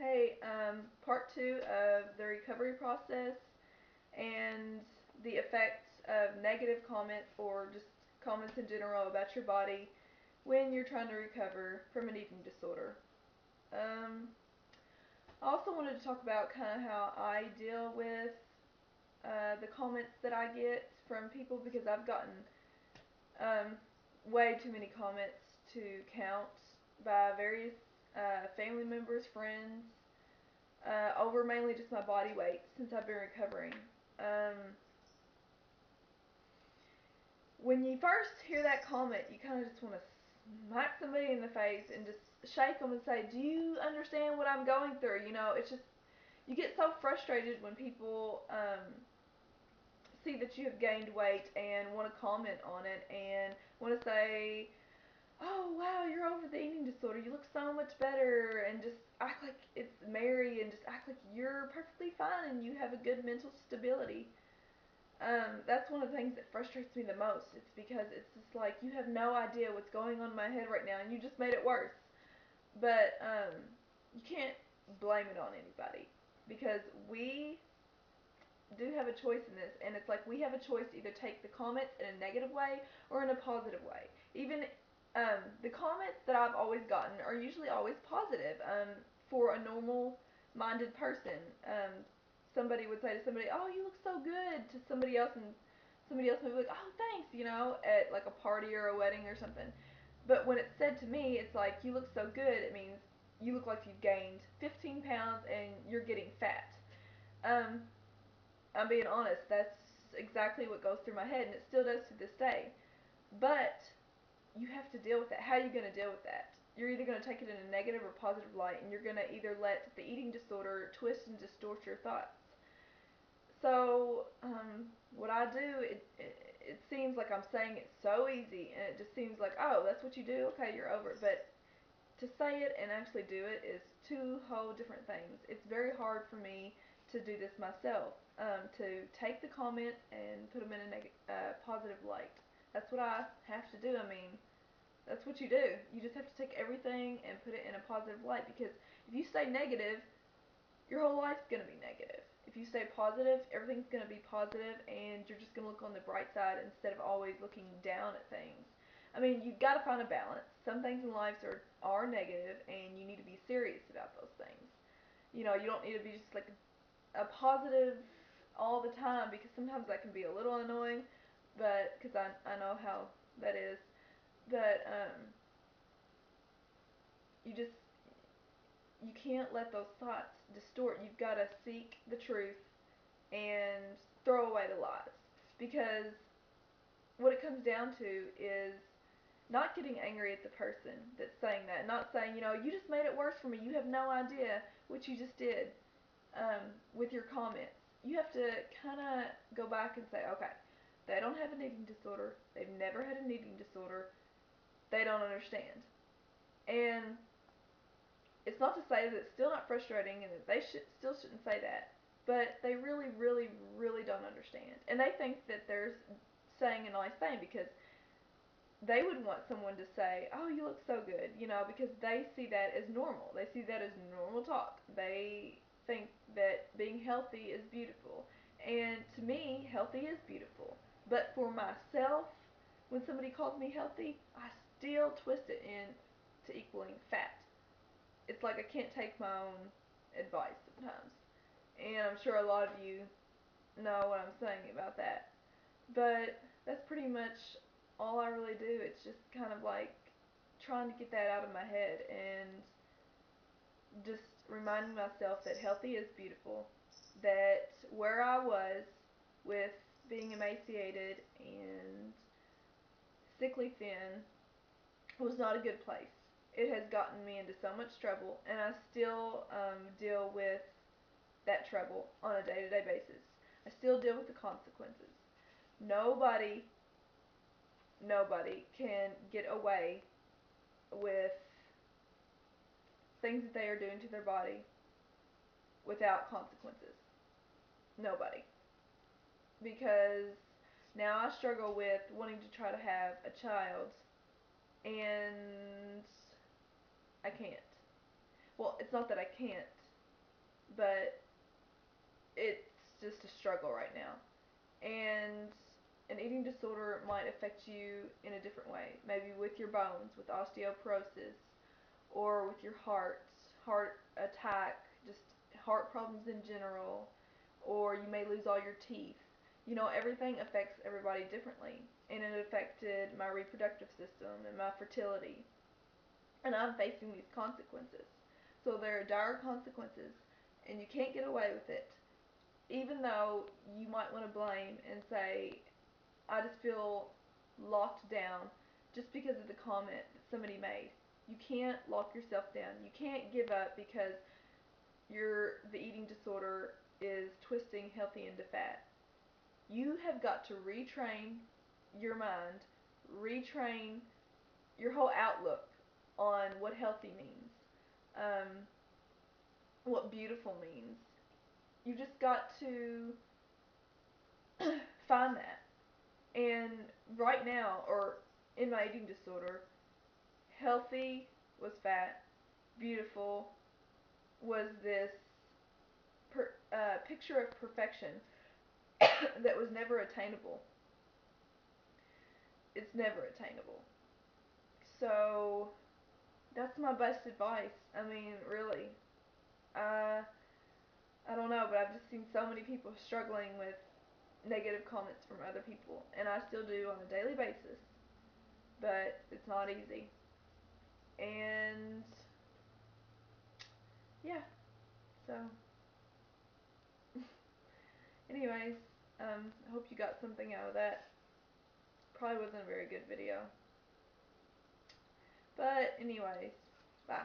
Hey, part two of the recovery process and the effects of negative comments or just comments in general about your body when you're trying to recover from an eating disorder. Um, I also wanted to talk about kind of how I deal with the comments that I get from people because I've gotten um, way too many comments to count by various family members, friends, over mainly just my body weight since I've been recovering. Um, when you first hear that comment, you kind of just want to smack somebody in the face and just shake them and say, "Do you understand what I'm going through?" It's just you get so frustrated when people see that you have gained weight and want to comment on it and want to say, "Oh wow, you're over the eating disorder. You look so much better," and just act like it's merry and just act like you're perfectly fine and you have a good mental stability. That's one of the things that frustrates me the most. It's because it's just like you have no idea what's going on in my head right now, and you just made it worse. But you can't blame it on anybody because we do have a choice in this, and it's like we have a choice to either take the comments in a negative way or in a positive way. Even the comments that I've always gotten are usually always positive. For a normal-minded person, somebody would say to somebody, "Oh, you look so good," to somebody else, and somebody else would be like, "Oh, thanks," at like a party or a wedding or something. But when it's said to me, it's like, "You look so good." It means you look like you've gained 15 pounds and you're getting fat. Um, I'm being honest. That's exactly what goes through my head, and it still does to this day. But you have to deal with that. How are you going to deal with that? You're either going to take it in a negative or positive light, and you're going to either let the eating disorder twist and distort your thoughts. So, what I do, it seems like I'm saying it so easy, and it just seems like, oh, that's what you do? Okay, you're over it. But to say it and actually do it is two whole different things. It's very hard for me to do this myself, to take the comment and put them in a positive light. That's what I have to do. I mean, that's what you do. You just have to take everything and put it in a positive light because if you stay negative, your whole life's going to be negative. If you stay positive, everything's going to be positive and you're just going to look on the bright side instead of always looking down at things. I mean, you've got to find a balance. Some things in life are negative and you need to be serious about those things. You don't need to be just like a positive all the time because sometimes that can be a little annoying, but because I know how that is. But you just you can't let those thoughts distort. You've got to seek the truth and throw away the lies. Because what it comes down to is not getting angry at the person that's saying that. Not saying, you just made it worse for me. You have no idea what you just did with your comments. You have to kind of go back and say, okay, they don't have an eating disorder. They've never had an eating disorder. They don't understand. And it's not to say that it's still not frustrating and that they still shouldn't say that, but they really, really, really don't understand. And they think that they're saying a nice thing because they would want someone to say, "Oh, you look so good," because they see that as normal. They see that as normal talk. They think that being healthy is beautiful. And to me, healthy is beautiful. But for myself, when somebody calls me healthy, I still twist it into equaling fat. It's like I can't take my own advice sometimes. And I'm sure a lot of you know what I'm saying about that. But that's pretty much all I really do. It's just kind of like trying to get that out of my head and just reminding myself that healthy is beautiful. That where I was with being emaciated and sickly thin was not a good place. It has gotten me into so much trouble, and I still deal with that trouble on a day-to-day basis. I still deal with the consequences. Nobody, nobody can get away with things that they are doing to their body without consequences. Nobody. Because now I struggle with wanting to try to have a child, and I can't. Well, it's not that I can't. but it's just a struggle right now. And an eating disorder might affect you in a different way. Maybe with your bones, with osteoporosis, or with your heart attack, just heart problems in general, or you may lose all your teeth. You know, everything affects everybody differently, and it affected my reproductive system and my fertility, and I'm facing these consequences. So there are dire consequences, and you can't get away with it. Even though you might want to blame and say, I just feel locked down just because of the comment that somebody made. You can't lock yourself down. You can't give up because the eating disorder is twisting healthy into fat. You have got to retrain your mind, retrain your whole outlook on what healthy means, um, what beautiful means. You just got to find that. And right now, or in my eating disorder, healthy was fat, beautiful was this picture of perfection that was never attainable. It's never attainable. So that's my best advice. I mean, really, I I don't know, but I've just seen so many people struggling with negative comments from other people, and I still do on a daily basis. But it's not easy. And yeah, so anyways, I hope you got something out of that. Probably wasn't a very good video. But anyways, bye.